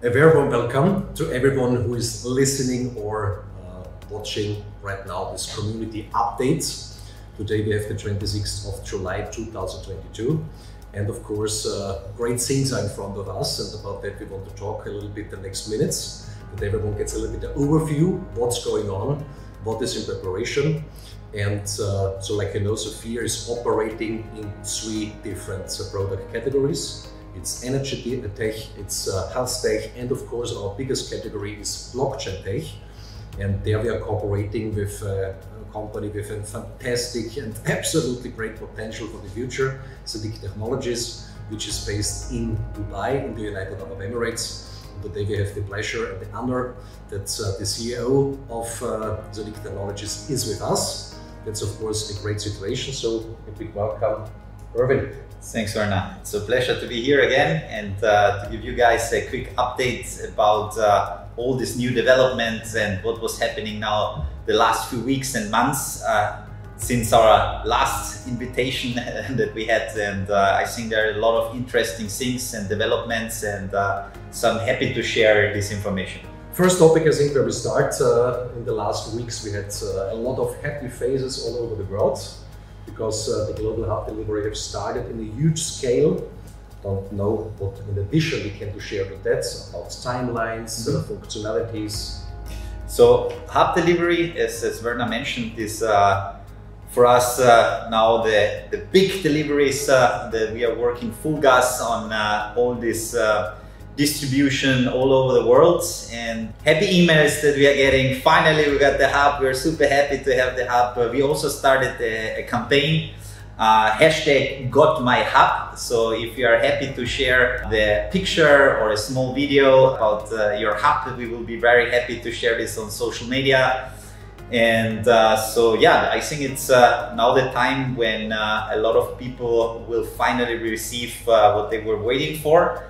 A very warm welcome to everyone who is listening or watching right now this community updates. Today we have the 26th of July 2022, and of course great things are in front of us, and about that we want to talk a little bit the next minutes, that everyone gets a little bit of overview, what's going on, what is in preparation. And so like you know, Safir is operating in 3 different product categories. It's energy tech, it's health tech, and of course our biggest category is blockchain tech. And there we are cooperating with a company with a fantastic and absolutely great potential for the future, ZENIQ Technologies, which is based in Dubai, in the United Arab Emirates. And today we have the pleasure and the honor that the CEO of ZENIQ Technologies is with us. That's of course a great situation, so a big welcome, Erwin. Thanks, Werner. It's a pleasure to be here again and to give you guys a quick update about all these new developments and what was happening now the last few weeks and months since our last invitation that we had. And I think there are a lot of interesting things and developments, and so I'm happy to share this information. First topic, I think, where we start, in the last weeks we had a lot of happy faces all over the world, because the global hub delivery have started in a huge scale. Don't know what in addition we can share with that, about timelines, functionalities. So hub delivery, as Werner mentioned, is for us now the big deliveries that we are working full gas on all this distribution all over the world, and happy emails that we are getting. Finally we got the hub. We're super happy to have the hub. We also started a campaign, hashtag got my hub. So if you are happy to share the picture or a small video about your hub, we will be very happy to share this on social media. And so yeah, I think it's now the time when a lot of people will finally receive what they were waiting for.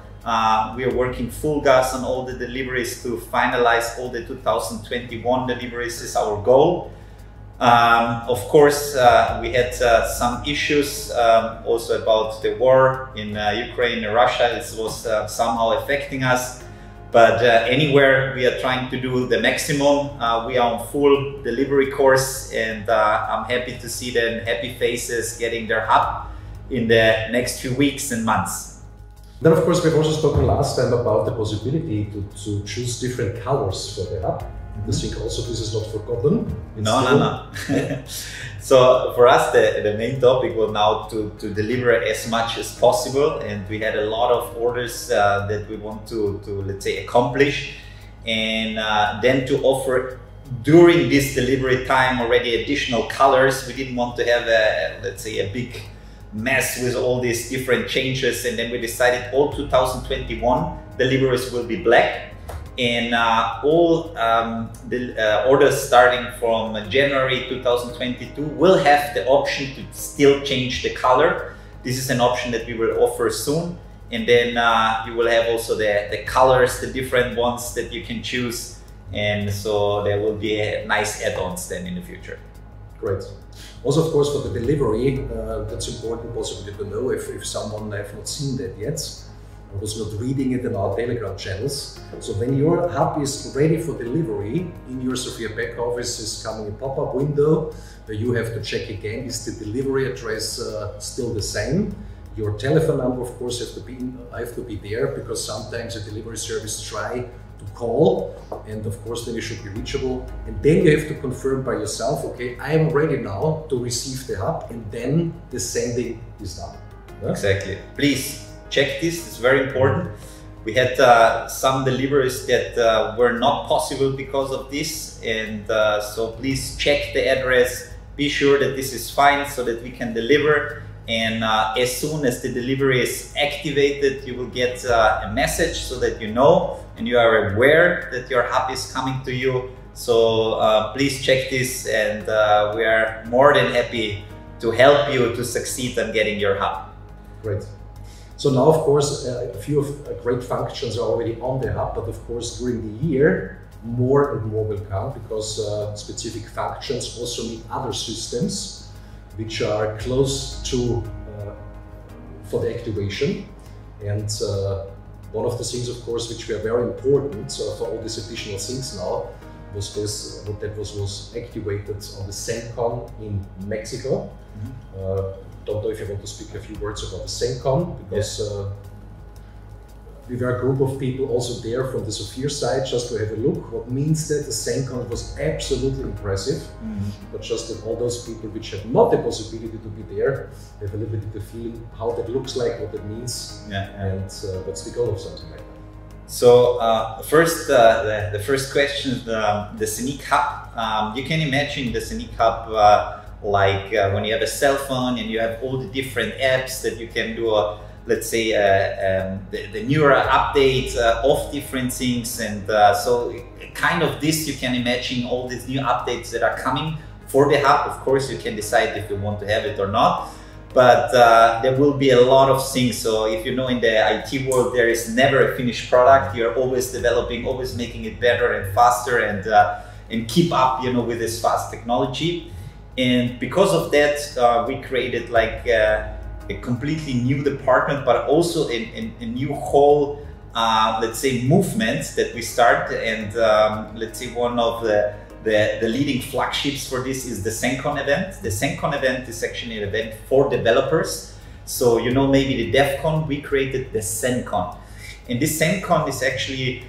We are working full gas on all the deliveries to finalize all the 2021 deliveries is our goal. Of course, we had some issues also about the war in Ukraine and Russia. This was somehow affecting us, but anywhere we are trying to do the maximum. We are on full delivery course, and I'm happy to see the happy faces getting their hub in the next few weeks and months. Then of course we've also spoken last time about the possibility to choose different colors for the hub. I think also this is not forgotten. No. So for us the main topic was now to deliver as much as possible, and we had a lot of orders that we want to let's say accomplish, and then to offer during this delivery time already additional colors. We didn't want to have let's say a big mess with all these different changes, and then we decided all 2021 deliveries will be black, and all the orders starting from January 2022 will have the option to still change the color. This is an option that we will offer soon, and then you will have also the colors, the different ones that you can choose, and so there will be a nice add-ons then in the future. Great. Also, of course, for the delivery, that's important possibly to know if someone have not seen that yet, or was not reading it in our Telegram channels. So when your hub is ready for delivery, in your Safir back office is coming a pop-up window where you have to check again, is the delivery address still the same? Your telephone number, of course, have to be there, because sometimes a delivery service try to call, and of course then you should be reachable, and then you have to confirm by yourself, okay, I am ready now to receive the hub, and then the sending is done. Yeah? Exactly. Please check this, it's very important. We had some deliveries that were not possible because of this, and so please check the address, be sure that this is fine so that we can deliver. And as soon as the delivery is activated, you will get a message so that you know and you are aware that your hub is coming to you. So please check this, and we are more than happy to help you to succeed on getting your hub. Great. So now, of course, a few of great functions are already on the hub, but of course during the year more and more will come, because specific functions also need other systems which are close to for the activation, and One of the things, of course, which were very important for all these additional things now, was this, that was activated on the ZENIQ in Mexico. Don't know if you want to speak a few words about the ZENIQ, because we were a group of people also there from the Safir side, just to have a look. What means that the ZENIQ was absolutely impressive, but just that all those people which have not the possibility to be there have a little bit the feeling how that looks like, what that means, and what's the goal of something like that. So first, the first question, the ZENIQ Hub. You can imagine the ZENIQ Hub like when you have a cell phone and you have all the different apps that you can do, let's say the newer updates of different things, and so kind of this you can imagine all these new updates that are coming for the hub. Of course, you can decide if you want to have it or not, but there will be a lot of things. So if you know, in the IT world, there is never a finished product. You're always developing, always making it better and faster, and keep up, you know, with this fast technology. And because of that, we created like a completely new department, but also a new whole, let's say, movement that we start. And let's say one of the leading flagships for this is the ZENIQ event. The ZENIQ event is actually an event for developers. So, you know, maybe the DevCon, we created the ZENIQ. And this ZENIQ is actually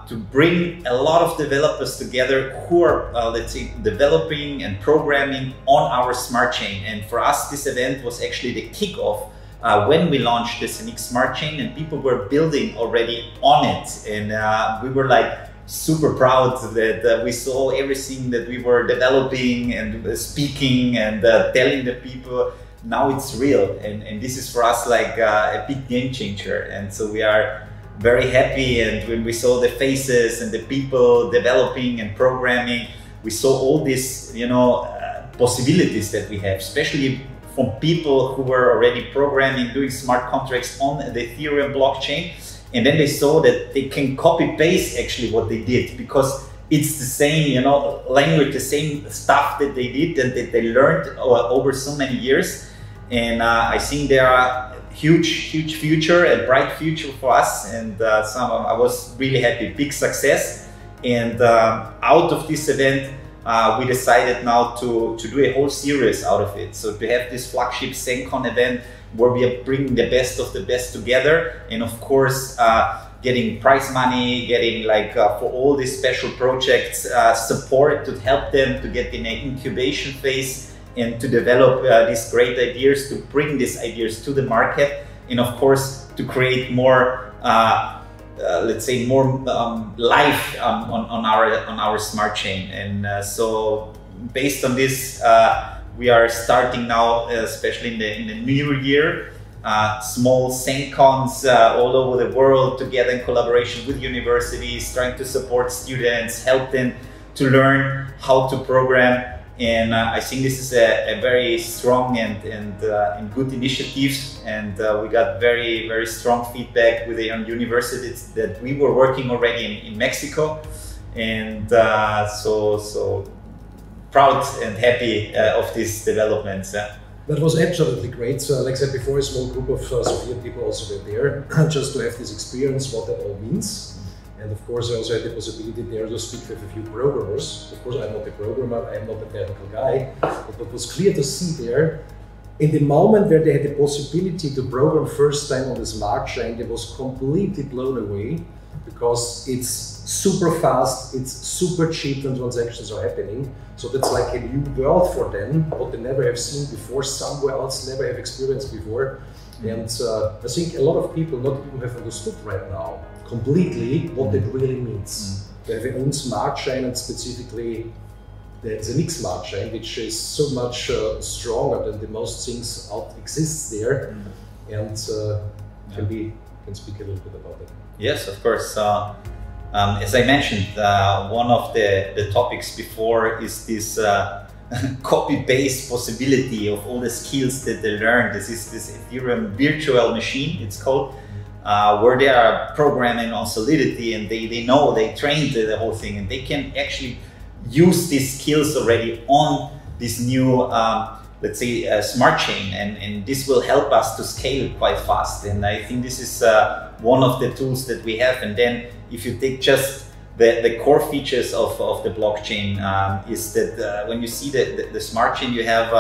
to bring a lot of developers together who are, let's say, developing and programming on our smart chain. And for us, this event was actually the kickoff when we launched the ZENIQ smart chain, and people were building already on it. And we were like super proud that we saw everything that we were developing and speaking and telling the people. Now it's real, and this is for us like a big game changer. And so we are very happy, and when we saw the faces and the people developing and programming, we saw all these, you know, possibilities that we have, especially from people who were already programming, doing smart contracts on the Ethereum blockchain, and then they saw that they can copy paste actually what they did, because it's the same, you know, language, the same stuff that they did and that they learned over so many years. And I think there are huge future, a bright future for us, and I was really happy, big success. And out of this event, we decided now to do a whole series out of it. So to have this flagship ZENIQ event where we are bringing the best of the best together, and of course getting prize money, getting like for all these special projects support to help them to get in an incubation phase and to develop these great ideas, to bring these ideas to the market, and of course to create more, let's say, more life on our smart chain. And so based on this, we are starting now, especially in the new year, small ZENIQs all over the world, together in collaboration with universities, trying to support students, help them to learn how to program. And I think this is a very strong and good initiative, and we got very strong feedback with the universities that we were working already in Mexico, and so proud and happy of these developments. That was absolutely great. So, like I said before, a small group of Safir people also were there just to have this experience, what that all means. And of course, I also had the possibility there to speak with a few programmers. Of course, I'm not a programmer, I'm not a technical guy, but what was clear to see there, in the moment where they had the possibility to program first time on the smart chain, they was completely blown away, because it's super fast, it's super cheap when transactions are happening. So that's like a new world for them, what they never have seen before, somewhere else, never have experienced before. And I think a lot of people not even have understood right now completely what that really means. They have their own smart chain, and specifically the ZENIQ smart chain, which is so much stronger than the most things out exists there. And can speak a little bit about it. Yes, of course. As I mentioned, one of the topics before is this copy-paste possibility of all the skills that they learned. This is this Ethereum virtual machine, it's called, where they are programming on Solidity, and they know, they trained the whole thing, and they can actually use these skills already on this new let's say, smart chain, and this will help us to scale quite fast. And I think this is one of the tools that we have. And then if you take just the core features of the blockchain, is that when you see the smart chain, you have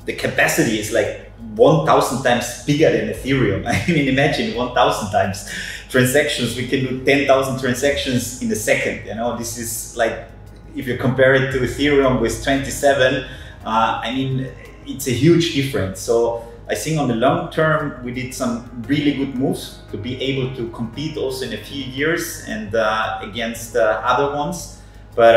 the capacity is like 1,000 times bigger than Ethereum. I mean, imagine 1,000 times transactions. We can do 10,000 transactions in a second. You know, this is like, if you compare it to Ethereum with 27, I mean, it's a huge difference. So I think on the long term, we did some really good moves to be able to compete also in a few years and against other ones. But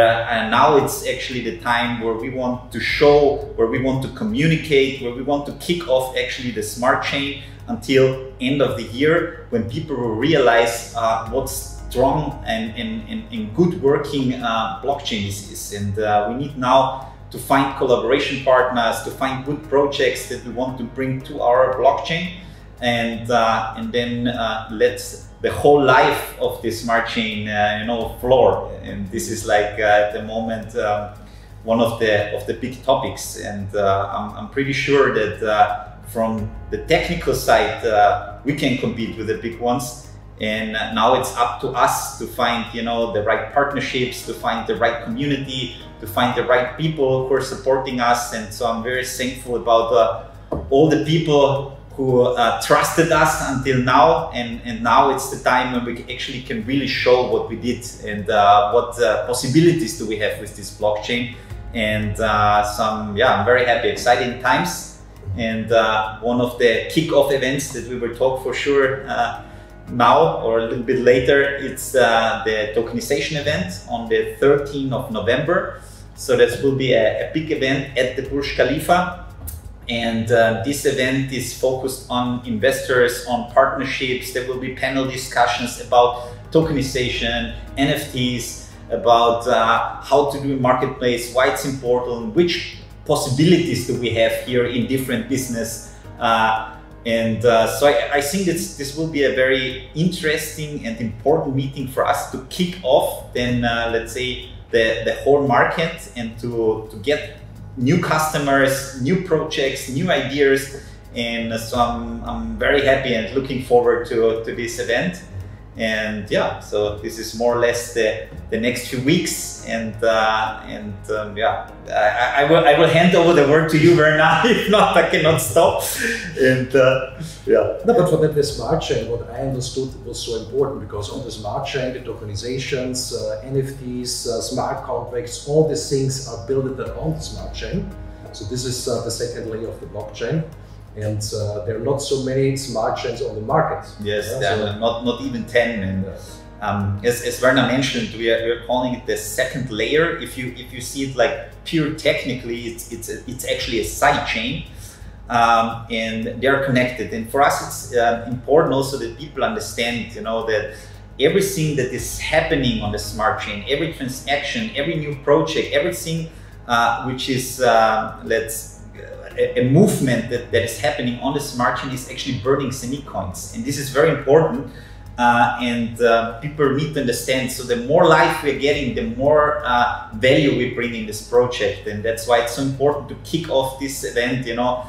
now it's actually the time where we want to show, where we want to communicate, where we want to kick off actually the smart chain until end of the year, when people will realize what strong and good working blockchain is. And we need now to find collaboration partners, to find good projects that we want to bring to our blockchain, and then let the whole life of this smart chain, you know, floor. And this is like at the moment one of the big topics. And I'm pretty sure that from the technical side we can compete with the big ones. And now it's up to us to find, you know, the right partnerships, to find the right community, to find the right people who are supporting us. And so I'm very thankful about all the people who trusted us until now, and now it's the time when we actually can really show what we did and what possibilities do we have with this blockchain. And I'm very happy, exciting times. And one of the kickoff events that we will talk for sure now or a little bit later, it's the tokenization event on the 13th of November. So that will be a big event at the Burj Khalifa. And this event is focused on investors, on partnerships. There will be panel discussions about tokenization, NFTs, about how to do a marketplace, why it's important, which possibilities do we have here in different business. So I think this will be a very interesting and important meeting for us to kick off then, let's say, the whole market, and to get new customers, new projects, new ideas. And so I'm very happy and looking forward to this event. And yeah, so this is more or less the next few weeks. And I will hand over the word to you, Werner. If not, I cannot stop. And No, but for the smart chain, what I understood was so important, because on the smart chain, the tokenizations, NFTs, smart contracts, all these things are built on the smart chain. So this is the second layer of the blockchain. And there are not so many smart chains on the market. Yes, there are not even 10. And as Werner mentioned, we are calling it the second layer. If you see it like pure technically, it's actually a side chain, and they are connected. And for us, it's important also that people understand, you know, that everything that is happening on the smart chain, every transaction, every new project, everything which is a movement that is happening on the smart chain is actually burning ZENIQ coins. And this is very important, and people need to understand. So the more life we're getting, the more value we bring in this project. And that's why it's so important to kick off this event, you know,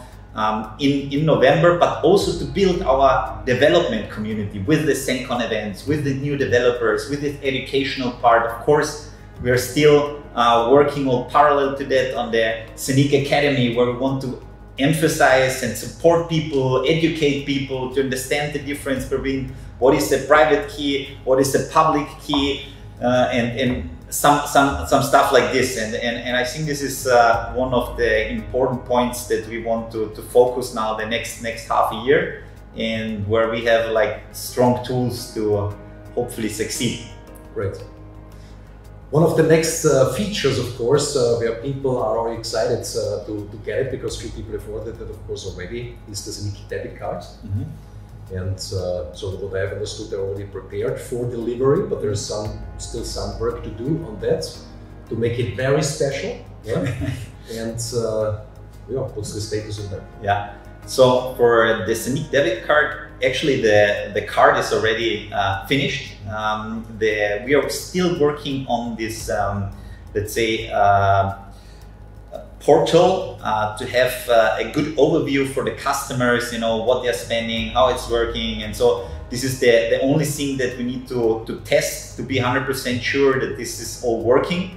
in November, but also to build our development community with the ZENCon events, with the new developers, with the educational part. Of course, we're still working all parallel to that on the ZENIQ Academy, where we want to emphasize and support people, educate people to understand the difference between what is the private key, what is the public key, and some stuff like this. And I think this is one of the important points that we want to focus now the next half a year, and where we have like strong tools to hopefully succeed. Great. One of the next features, of course, where people are already excited to get it, because few people have ordered it, of course, already, is the ZENIQ debit card. Mm-hmm. And so what I have understood, they're already prepared for delivery, but there's still some work to do on that to make it very special. Yeah. And what's the status of that? Yeah. So for the ZENIQ debit card, actually the card is already finished. We are still working on this, let's say, portal to have a good overview for the customers, you know, what they're spending, how it's working. And so this is the only thing that we need to test to be 100% sure that this is all working.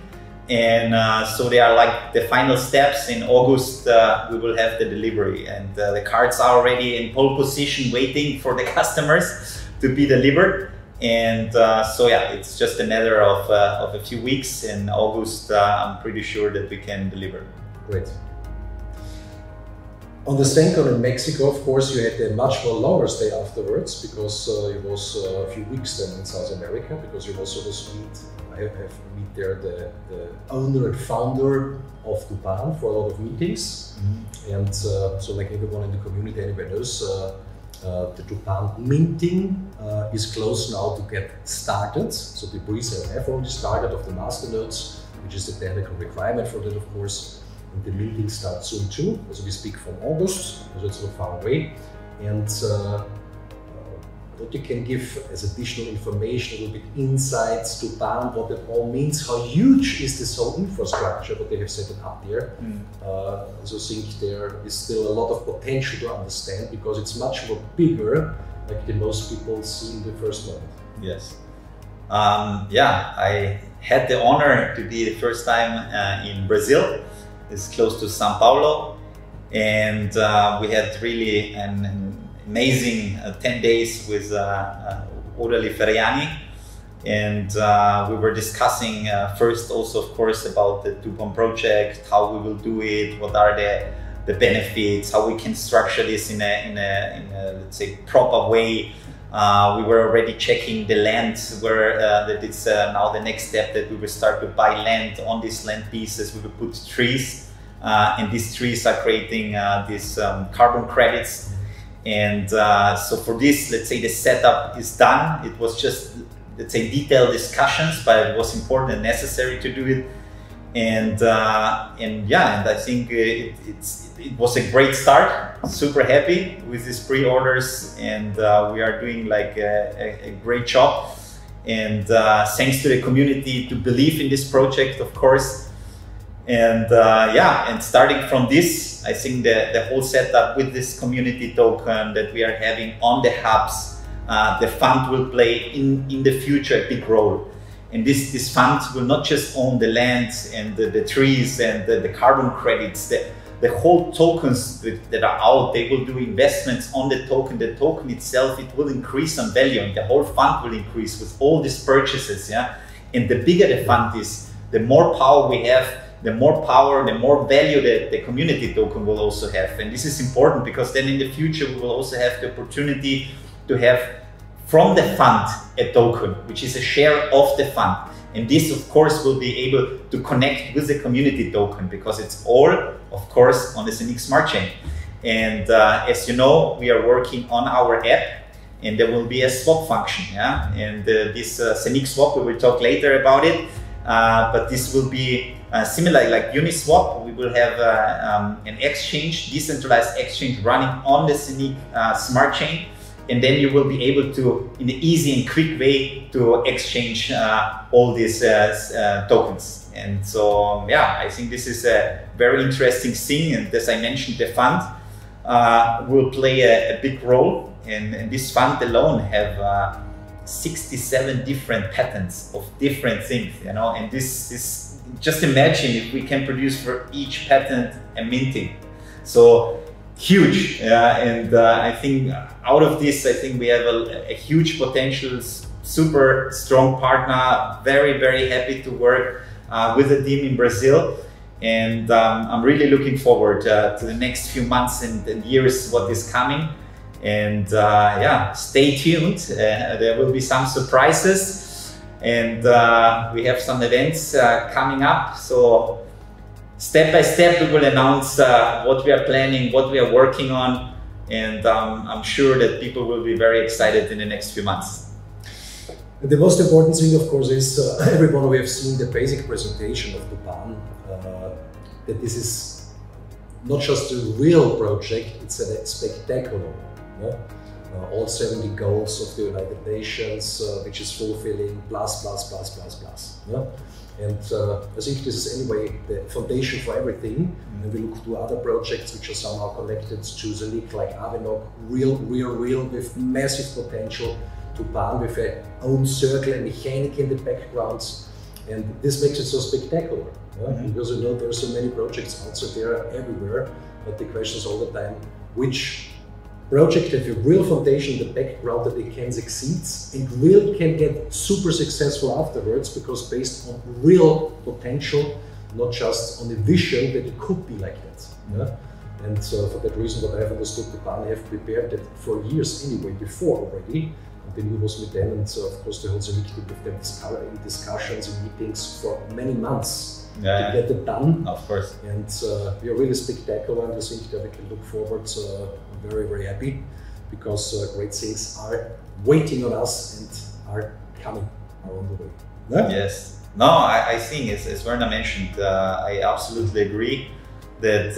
And so they are like the final steps. In August, we will have the delivery, and the cards are already in pole position waiting for the customers to be delivered. And so yeah, it's just a matter of a few weeks. In August, I'm pretty sure that we can deliver. Great. On the ZENIQ in Mexico, of course, you had a much more longer stay afterwards, because it was a few weeks then in South America, because you also meet there the owner and founder of Dupan for a lot of meetings. Mm-hmm. And so like everyone in the community anyway knows, the Dupan minting is close now to get started. So the pre-sale have already started of the masternodes, which is the technical requirement for that, of course. And the minting starts soon too, as we speak from August, so it's not far away. And what you can give as additional information, a little bit insights to Dupan, what it all means, how huge is this whole infrastructure that they have set up there. So I think there is still a lot of potential to understand, because it's much more bigger, like the most people see in the first moment. Yes. Yeah, I had the honor to be the first time in Brazil. It's close to São Paulo, and we had really an amazing 10 days with Orderly Feriani, and we were discussing first also, of course, about the Dupan project, how we will do it, what are the benefits, how we can structure this in a let's say proper way. We were already checking the land, where that it's now the next step, that we will start to buy land. On these land pieces we will put trees, and these trees are creating these carbon credits. And so for this, let's say the setup is done. It was just, let's say, detailed discussions, but it was important and necessary to do it. And yeah, and I think it was a great start. Super happy with these pre-orders, and we are doing like a great job. And thanks to the community to believe in this project, of course. And yeah, and starting from this, I think the whole setup with this community token that we are having on the hubs, the fund will play in the future a big role. And this fund will not just own the land and the trees and the carbon credits, the whole tokens that are out. They will do investments on the token. The token itself, it will increase in value, and the whole fund will increase with all these purchases. Yeah, and the bigger the fund is, the more power we have, the more power, the more value that the community token will also have. And this is important, because then in the future we will also have the opportunity to have from the fund a token, which is a share of the fund. And this, of course, will be able to connect with the community token, because it's all, of course, on the ZENIQ Smart Chain. And as you know, we are working on our app, and there will be a swap function. Yeah? And this ZENIQ swap, we will talk later about it. But this will be similar like Uniswap. We will have an exchange, decentralized exchange running on the ZENIQ Smart Chain. And then you will be able to, in an easy and quick way, to exchange all these tokens. And so, yeah, I think this is a very interesting thing. And as I mentioned, the fund will play a big role. And this fund alone have 67 different patents of different things, you know. And this just imagine if we can produce for each patent a minting. So huge, and I think out of this, I think we have a huge potential, super strong partner, very, very happy to work with the team in Brazil. And I'm really looking forward to the next few months and years, what is coming. And yeah, stay tuned, there will be some surprises, and we have some events coming up. So step by step, we will announce what we are planning, what we are working on, and I'm sure that people will be very excited in the next few months. The most important thing, of course, is everyone, we have seen the basic presentation of Dupan, that this is not just a real project, it's a spectacular. Yeah? all 70 goals of the United Nations, which is fulfilling plus. Yeah? And I think this is anyway the foundation for everything. And we look to other projects which are somehow connected to ZENIQ, like AVENOC, real with massive potential, to Bahn with a own circle and mechanic in the background. And this makes it so spectacular, yeah? Because you know there are so many projects outside there everywhere, but the question is all the time, which project have a real foundation in the background that they can succeed and really can get super successful afterwards, because based on real potential, not just on the vision that it could be like that. Yeah? And for that reason, what I have understood, the Bahn have prepared that for years anyway, before already. And then we was with them, and of course the whole ZENIQ team with them in discussions and meetings for many months to get it done. Of course. And we are really spectacular, and I think that we can look forward. I'm very happy, because great things are waiting on us and are coming along the way. Yeah? Yes. No, I think as Werner mentioned, I absolutely agree that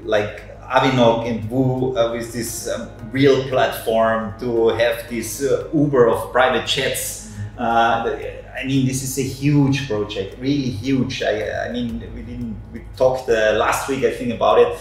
like AVENOC and WU with this real platform to have this Uber of private jets. I mean, this is a huge project, really huge. I mean, we talked last week, I think, about it.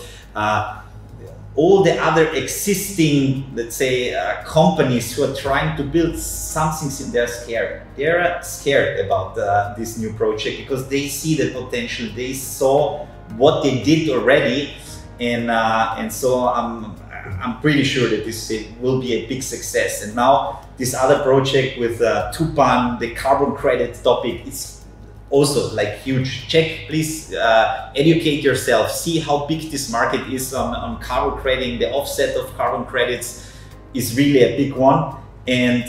All the other existing, let's say, companies who are trying to build something, they're scared. They're scared about this new project, because they see the potential. They saw what they did already. And so I'm pretty sure that this will be a big success. And now this other project with TUPAN, the carbon credit topic, is also like huge. Check, please educate yourself, see how big this market is on carbon credit. The offset of carbon credits is really a big one. And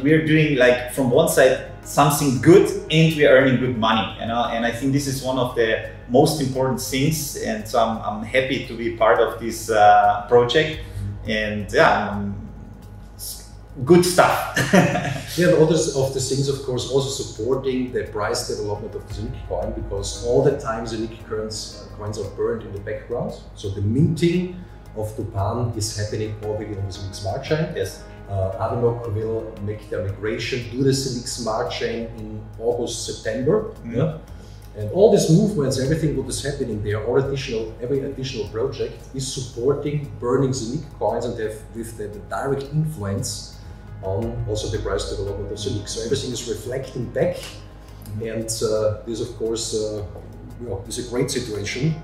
we're doing, like, from one side something good, and we are earning good money, you know. And I think this is one of the most important things, and so I'm happy to be part of this project. And yeah, good stuff. Yeah, and others of the things, of course, also supporting the price development of the ZENIQ coin, because all the time ZENIQ coins are burned in the background. So the minting of TUPAN is happening already on the ZENIQ smart chain. Yes. AVENOC will make their migration to the ZENIQ smart chain in August, September. Yeah? And all these movements, everything what is happening there, every additional project is supporting burning ZENIQ coins, and have with the direct influence on also the price development of ZENIQ. So everything is reflecting back, and this, of course, is a great situation.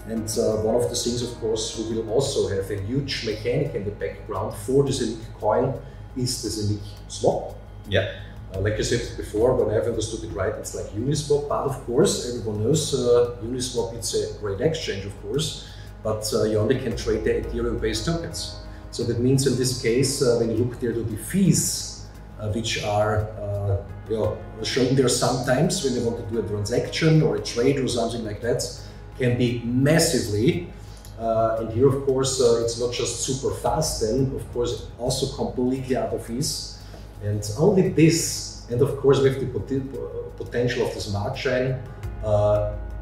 And one of the things, of course, we will also have a huge mechanic in the background for the ZENIQ coin is the ZENIQ swap. Yeah. Like I said before, when I have understood it right, it's like Uniswap, but of course, everyone knows Uniswap, it's a great exchange, of course, but you only can trade the Ethereum-based tokens. So that means in this case, when you look there to the fees, which are shown there sometimes when you want to do a transaction or a trade or something like that, can be massively. And here, of course, it's not just super fast, then, of course, also completely other fees. And only this, and of course with the potential of the smart chain,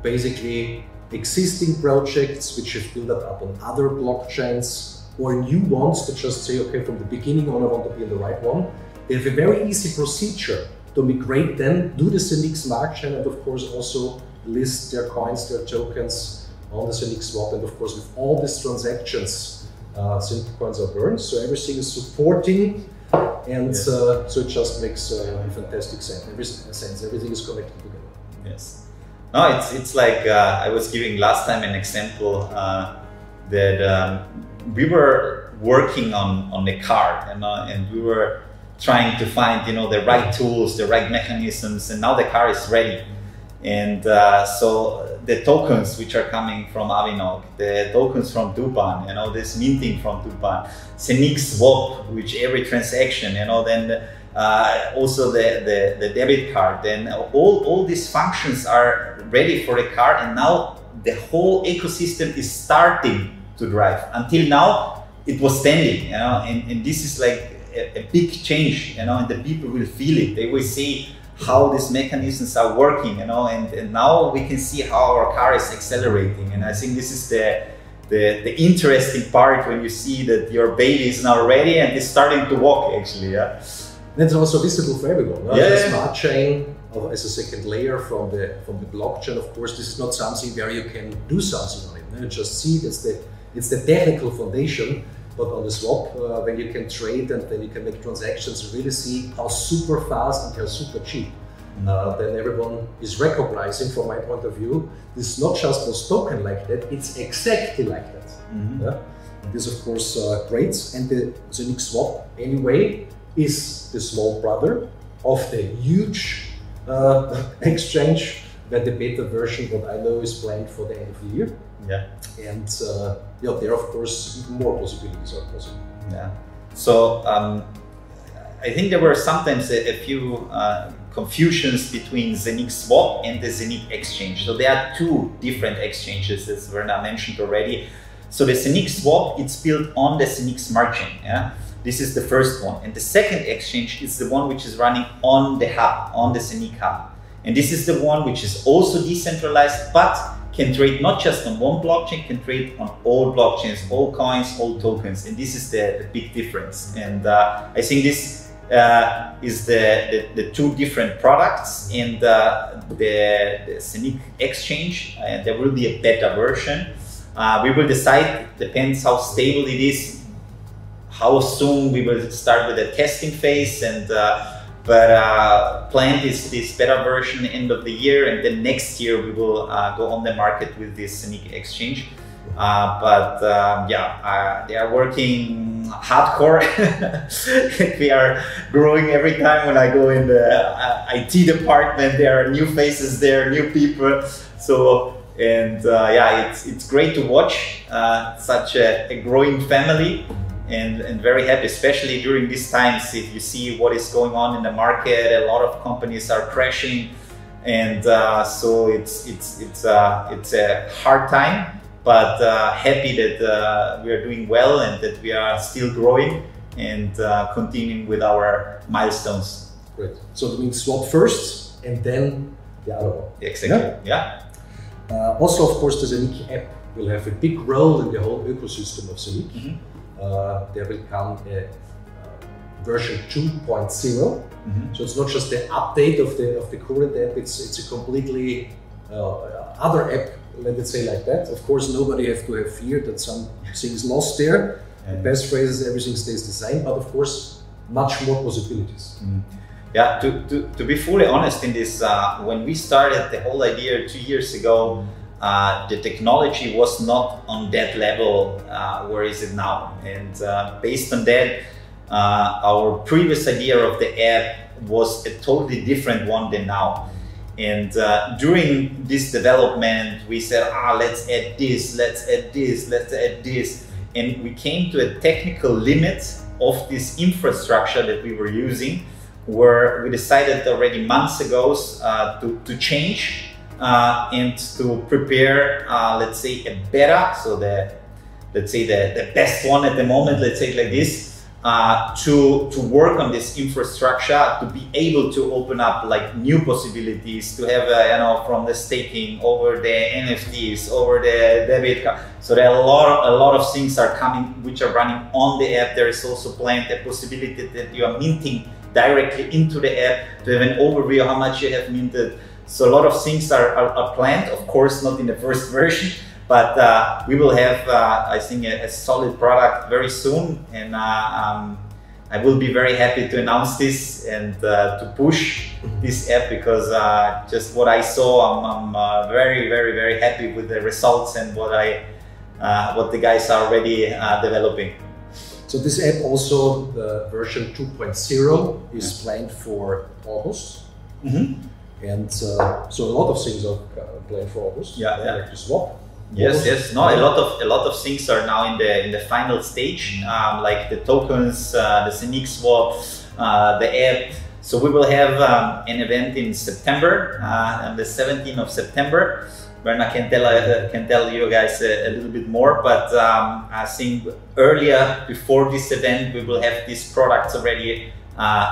basically existing projects which have built up on other blockchains, or new ones that just say, okay, from the beginning on I want to be in the right one, they have a very easy procedure to migrate them, do the ZENIQ smart chain, and of course also list their coins, their tokens on the ZENIQ swap. And of course with all these transactions, ZENIQ coins are burned, so everything is supporting. And yes. So it just makes fantastic sense. Everything is connected together. Yes. No, it's like I was giving last time an example that we were working on the car, and we were trying to find the right tools, the right mechanisms, and now the car is ready. And so the tokens which are coming from AVENOC, the tokens from TUPAN, this minting from TUPAN, ZENIQ swap, which every transaction, then also the debit card, then all these functions are ready for the car, and now the whole ecosystem is starting to drive. Until now, it was standing, and this is like a big change, and the people will feel it. They will see how these mechanisms are working, and now we can see how our car is accelerating. And I think this is the the interesting part when you see that your baby is now ready and is starting to walk actually. Yeah. That's also visible for everyone. No? Yeah. The smart chain as a second layer from the blockchain. Of course, this is not something where you can do something on it. No? You just see it's the technical foundation. But on the swap, when you can trade and then you can make transactions, you really see how super fast and how super cheap. Then everyone is recognizing, from my point of view, this is not just a token like that, it's exactly like that. Yeah? This is of course great, and the ZENIQ swap anyway is the small brother of the huge exchange, where the beta version, what I know, is planned for the end of the year. Yeah. And yeah, there of course even more possibilities are possible. Yeah. So I think there were sometimes a few confusions between ZENIQ swap and the ZENIQ exchange. So there are two different exchanges, as Werner mentioned already. So the ZENIQ swap, it's built on the ZENIQ smart chain. Yeah. This is the first one, and the second exchange is the one which is running on the hub, on the ZENIQ hub. And this is the one which is also decentralized, but can trade not just on one blockchain, can trade on all blockchains, all coins, all tokens. And this is the big difference. And I think this is the two different products in the ZENIQ exchange. And there will be a beta version. We will decide, depends how stable it is, how soon we will start with the testing phase. And but planned is this beta version end of the year, and then next year we will go on the market with this ZENIQ exchange. Yeah, they are working hardcore. We are growing every time. When I go in the IT department, there are new faces there, new people. So, and yeah, it's great to watch such a growing family. And very happy, especially during these times. If you see what is going on in the market, a lot of companies are crashing, and so it's a hard time. But happy that we are doing well and that we are still growing and continuing with our milestones. Great. So that means swap first and then the other one. Exactly. Yeah. Also, of course, the ZENIQ app will have a big role in the whole ecosystem of ZENIQ. There will come a version 2.0. So it's not just the update of the current app, it's a completely other app, let it say like that. Of course, nobody has to have fear that something is lost there. The best phrases, everything stays the same, but of course, much more possibilities. Yeah, to be fully honest in this, when we started the whole idea 2 years ago, the technology was not on that level. Where is it now? And based on that, our previous idea of the app was a totally different one than now. And during this development, we said, let's add this, let's add this, let's add this. And we came to a technical limit of this infrastructure that we were using, where we decided already months ago to change and to prepare, let's say, a beta, so let's say the best one at the moment, let's say it like this, to work on this infrastructure, to be able to open up like new possibilities, to have you know, from the staking over the NFTs, over the debit card. So there are a lot of things are coming which are running on the app. There is also planned a possibility that you are minting directly into the app, to have an overview of how much you have minted. So a lot of things are planned, of course not in the first version, but we will have, I think, a solid product very soon, and I will be very happy to announce this and to push this app, because just what I saw, I'm very, very, very happy with the results and what the guys are already developing. So this app also, the version 2.0 is planned for August. And so a lot of things are planned for August. Like the swap. Yes. No, a lot of things are now in the final stage, like the tokens, the ZENIQ swap, the app. So we will have an event in September, on the 17th of September. Werner can tell you guys a little bit more, but I think earlier, before this event, we will have these products already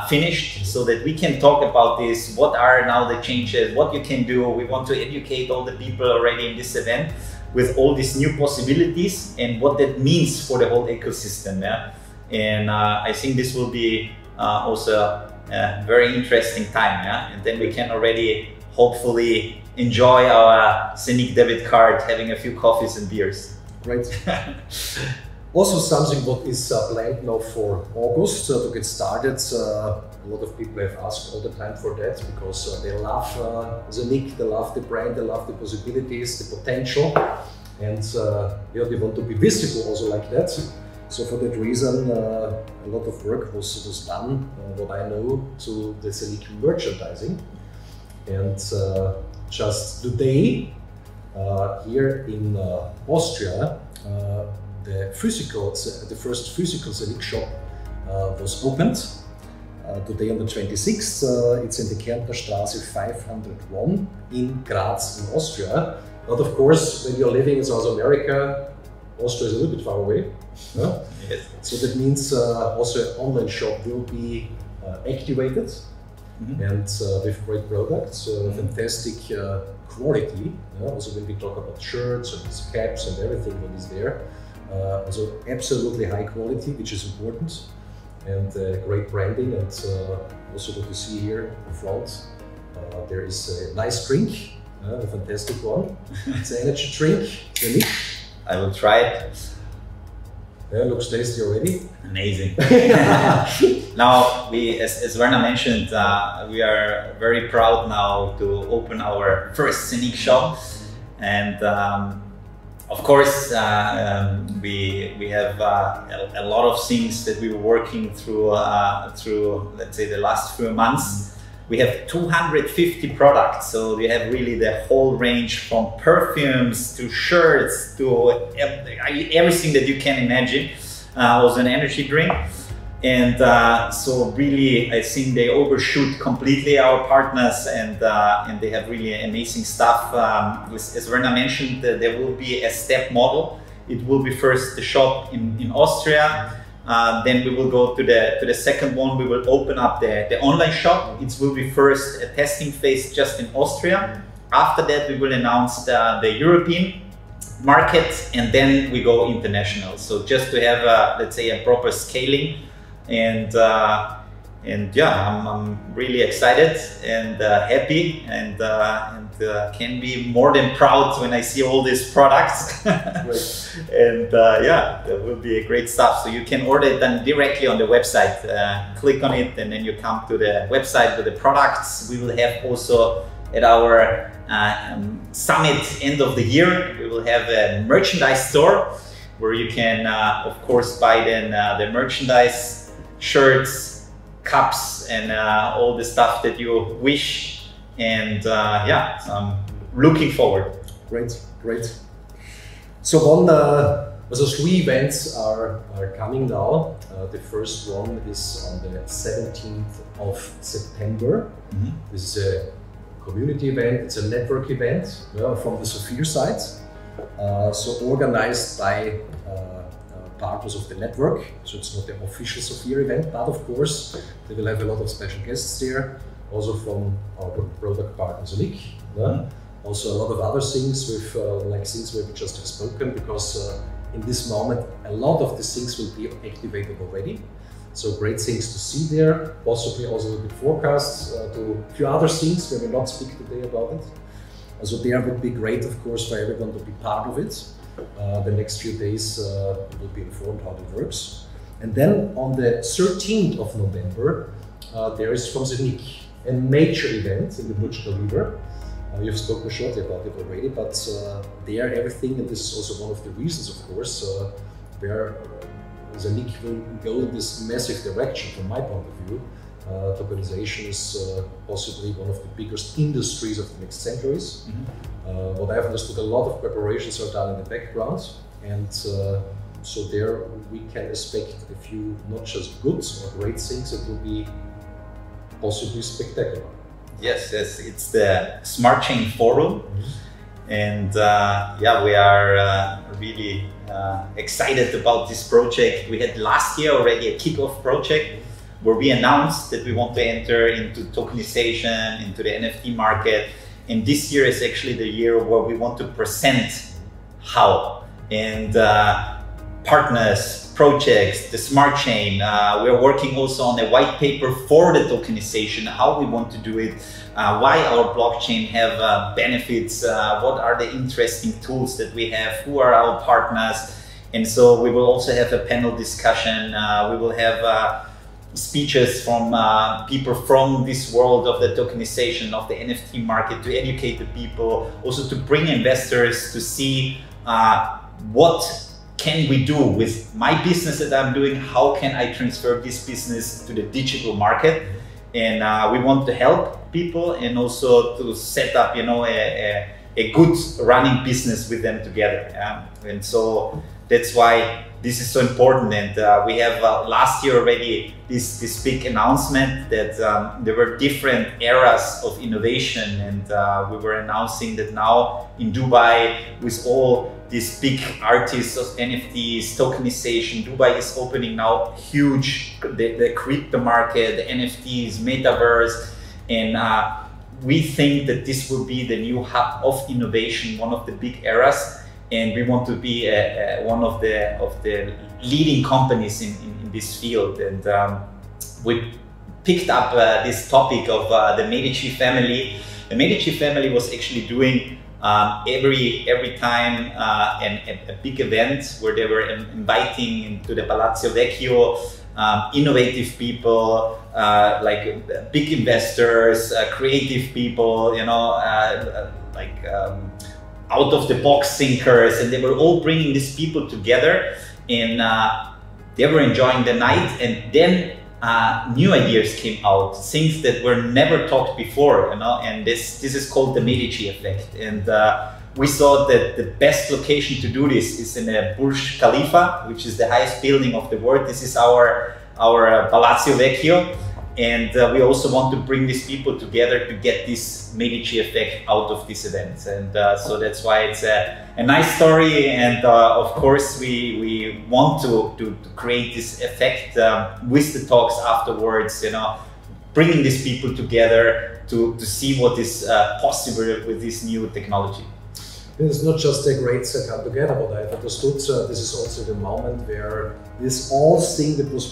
finished, so that we can talk about this. What are now the changes? What you can do? We want to educate all the people already in this event. with all these new possibilities and what that means for the whole ecosystem. Yeah? And I think this will be also a very interesting time. Yeah? And then we can already hopefully enjoy our ZENIQ debit card, having a few coffees and beers. Great. Also something what is planned now for August to get started. A lot of people have asked all the time for that because they love ZENIQ, they love the brand, they love the possibilities, the potential, and yeah, they want to be visible also like that. So for that reason, a lot of work was done, what I know, to the ZENIQ merchandising. And just today, here in Austria, the first physical ZENIQ shop was opened. Today on the 26th, it's in the Kärntner Straße 501 in Graz in Austria. But of course, when you're living in South America, Austria is a little bit far away. Yeah? Yes. So that means also an online shop will be activated and with great products, fantastic quality. Also when we talk about shirts and caps and everything that is there. Also absolutely high quality, which is important. And great branding, and also what you see here in front, there is a nice drink, a fantastic one. It's an energy drink, ZENIQ. I will try it. Yeah, looks tasty already. Amazing. Now, as Werner mentioned, we are very proud now to open our first ZENIQ shop, and of course, we have a lot of things that we were working through, let's say, the last few months. We have 250 products, so we have really the whole range from perfumes to shirts to everything that you can imagine. Also an energy drink. And so really, I think they overshoot completely our partners, and they have really amazing stuff. As Werner mentioned, there will be a step model. It will be first the shop in Austria, then we will go to the second one. We will open up the online shop. It will be first a testing phase just in Austria. After that, we will announce the European market, and then we go international. So just to have, let's say, a proper scaling. And yeah, I'm really excited and happy, and can be more than proud when I see all these products. And yeah, that will be a great stuff. So you can order it then directly on the website. Click on it, and then you come to the website with the products. We will have also at our summit end of the year, we will have a merchandise store where you can, of course, buy then the merchandise. Shirts, cups, and all the stuff that you wish. And yeah, so I'm looking forward. Great, great. So so 3 events are coming now. The first one is on the 17th of September. This is a community event. It's a network event from the Safir side. So organized by partners of the network, so it's not the official Safir event, but of course they will have a lot of special guests there, also from our product partner ZENIQ. Also a lot of other things with like things we just have spoken, because in this moment a lot of the things will be activated already. So great things to see there, possibly also a little bit forecasts to a few other things we will not speak today about it. So there would be great, of course, for everyone to be part of it. The next few days will be informed how it works. And then on the 13th of November, there is from ZENIQ a major event in the Burj Khalifa. You've spoken shortly about it already, but there everything, and this is also one of the reasons, of course, where ZENIQ will go in this massive direction from my point of view. The organization is possibly one of the biggest industries of the next centuries. What I've understood, a lot of preparations are done in the background, and so there we can expect a few not just good or great things, it will be possibly spectacular. Yes, it's the Smart Chain Forum, and yeah, we are really excited about this project. We had last year already a kickoff project where we announced that we want to enter into tokenization, into the NFT market. And this year is actually the year where we want to present how. And partners, projects, the smart chain. We're working also on a white paper for the tokenization, how we want to do it, why our blockchain have benefits, what are the interesting tools that we have, who are our partners. And so we will also have a panel discussion. We will have speeches from people from this world of the tokenization of the NFT market to educate the people, also to bring investors to see what can we do with my business that I'm doing, how can I transfer this business to the digital market. And we want to help people and also to set up, you know, a good running business with them together. And so that's why this is so important. And we have last year already this big announcement that there were different eras of innovation, and we were announcing that now in Dubai, with all these big artists of NFTs, tokenization, Dubai is opening now huge, the crypto market, the NFTs, metaverse, and we think that this will be the new hub of innovation, one of the big eras. And we want to be one of the leading companies in this field. And we picked up this topic of the Medici family. The Medici family was actually doing every time a big event where they were inviting into the Palazzo Vecchio innovative people, like big investors, creative people, you know, out of the box thinkers, and they were all bringing these people together, and they were enjoying the night. And then new ideas came out, things that were never talked before, you know, and this is called the Medici effect. And we thought that the best location to do this is in a Burj Khalifa, which is the highest building of the world. This is our Palazzo Vecchio. And we also want to bring these people together to get this Medici effect out of this event. And so that's why it's a nice story. And of course, we want to create this effect with the talks afterwards, you know, bringing these people together to see what is possible with this new technology. It's not just a great come together, but I've understood this is also the moment where this all thing that was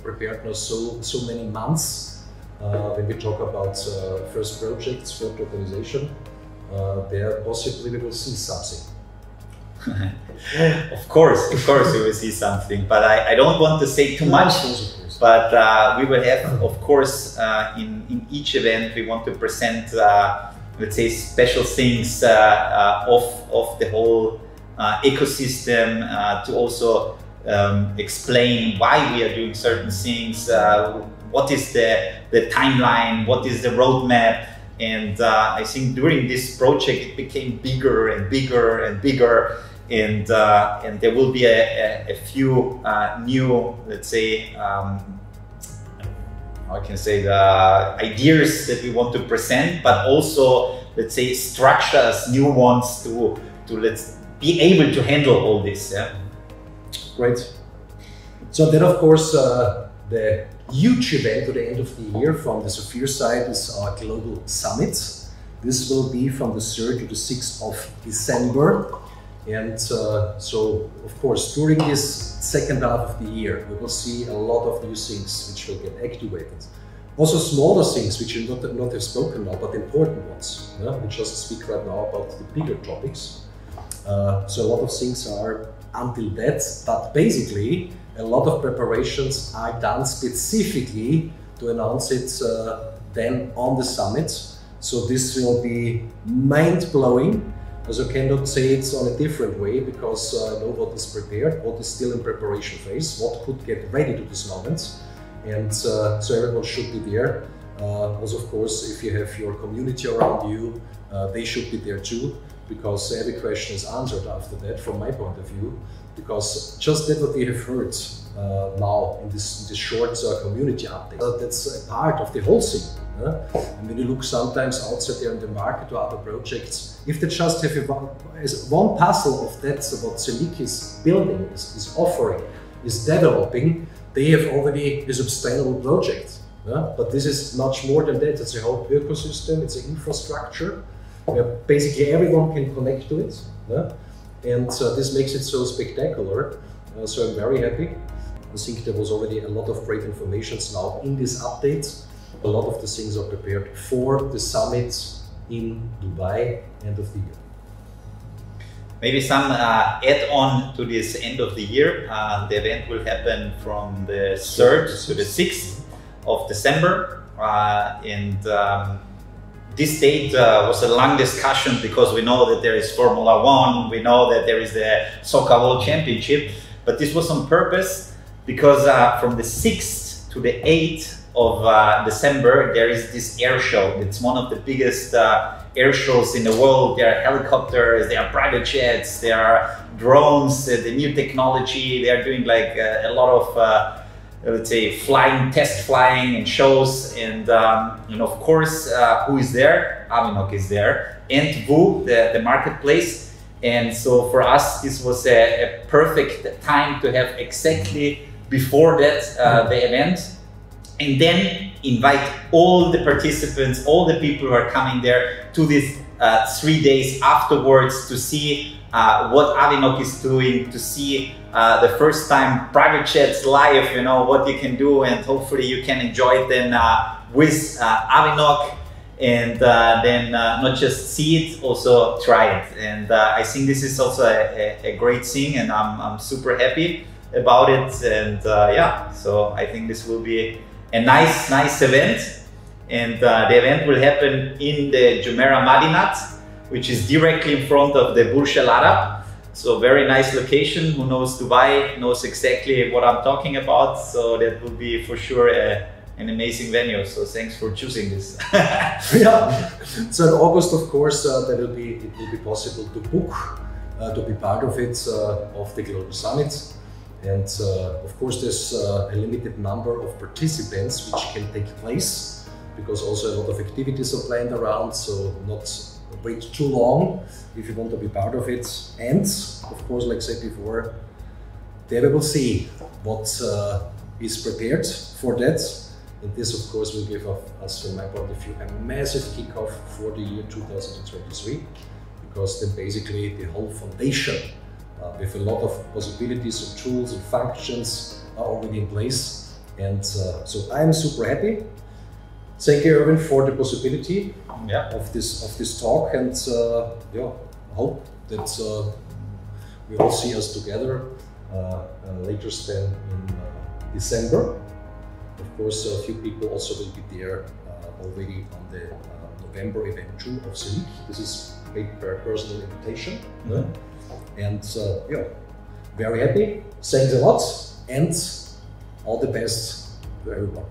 prepared now so many months, when we talk about first projects for tokenization, there possibly we will see something. Of course we will see something, but I don't want to say too much. But we will have, of course, in each event we want to present, let's say, special things of the whole ecosystem, to also explain why we are doing certain things, what is the timeline, what is the roadmap. And I think during this project it became bigger and bigger and bigger, and there will be a few new, let's say, how can I say, the ideas that we want to present, but also, let's say, structures, new ones to let's be able to handle all this. Yeah. Great. So then, of course, the huge event at the end of the year from the Safir side is our global summit. This will be from the 3rd to the 6th of December. And so, of course, during this second half of the year, we will see a lot of new things which will get activated. Also smaller things which you not have spoken now, but important ones. Yeah? We just speak right now about the bigger topics. So a lot of things are until that, but basically a lot of preparations are done specifically to announce it then on the summit. So this will be mind-blowing. As I cannot say it on a different way, because I know what is prepared, what is still in preparation phase, what could get ready to this moment. And so everyone should be there. Also, of course, if you have your community around you, they should be there too, because every question is answered after that from my point of view. Because just that what we have heard now in this short community update, that's a part of the whole thing. And when you look sometimes outside there in the market or other projects, if they just have one puzzle of that, what ZENIQ is building, is offering, is developing, they have already a sustainable project. But this is much more than that. It's a whole ecosystem, it's an infrastructure. basically everyone can connect to it. And this makes it so spectacular. So I'm very happy. I think there was already a lot of great information now in this update. A lot of the things are prepared for the summit in Dubai end of the year. Maybe some add-on to this end of the year. The event will happen from the 3rd to the 6th of December. This date was a long discussion because we know that there is Formula One, we know that there is the Soccer World Championship, but this was on purpose because from the 6th to the 8th of December, there is this air show. It's one of the biggest air shows in the world. There are helicopters, there are private jets, there are drones, the new technology. They are doing like a lot of let's say test flying and shows, and of course, who is there? ZENIQ is there, and VU, the marketplace. And so for us, this was a perfect time to have exactly before that the event, and then invite all the participants, all the people who are coming there to this 3 days afterwards to see what ZENIQ is doing, to see the first time private jets live, what you can do, and hopefully you can enjoy it then with ZENIQ, and then not just see it, also try it. And I think this is also a great thing, and I'm super happy about it. And yeah, so I think this will be a nice event. And the event will happen in the Jumeirah Madinat, which is directly in front of the Burj Al Arab. So very nice location. Who knows Dubai knows exactly what I'm talking about. So that will be for sure an amazing venue. So thanks for choosing this. Yeah. So in August, of course, it will be possible to book, to be part of it, of the Global Summit. And of course, there's a limited number of participants which can take place, because also a lot of activities are planned around, so not wait too long if you want to be part of it. And of course, like I said before, there we will see what is prepared for that. And this, of course, will give us, from my point of view, a massive kickoff for the year 2023, because then basically the whole foundation with a lot of possibilities and tools and functions are already in place. And so I'm super happy. Thank you, Erwin, for the possibility of this talk, and yeah, I hope that we all see us together later than in December. Of course, a few people also will be there already on the November event 2 of ZENIQ. This is made per personal invitation. And yeah, very happy. Thanks a lot, and all the best to everyone.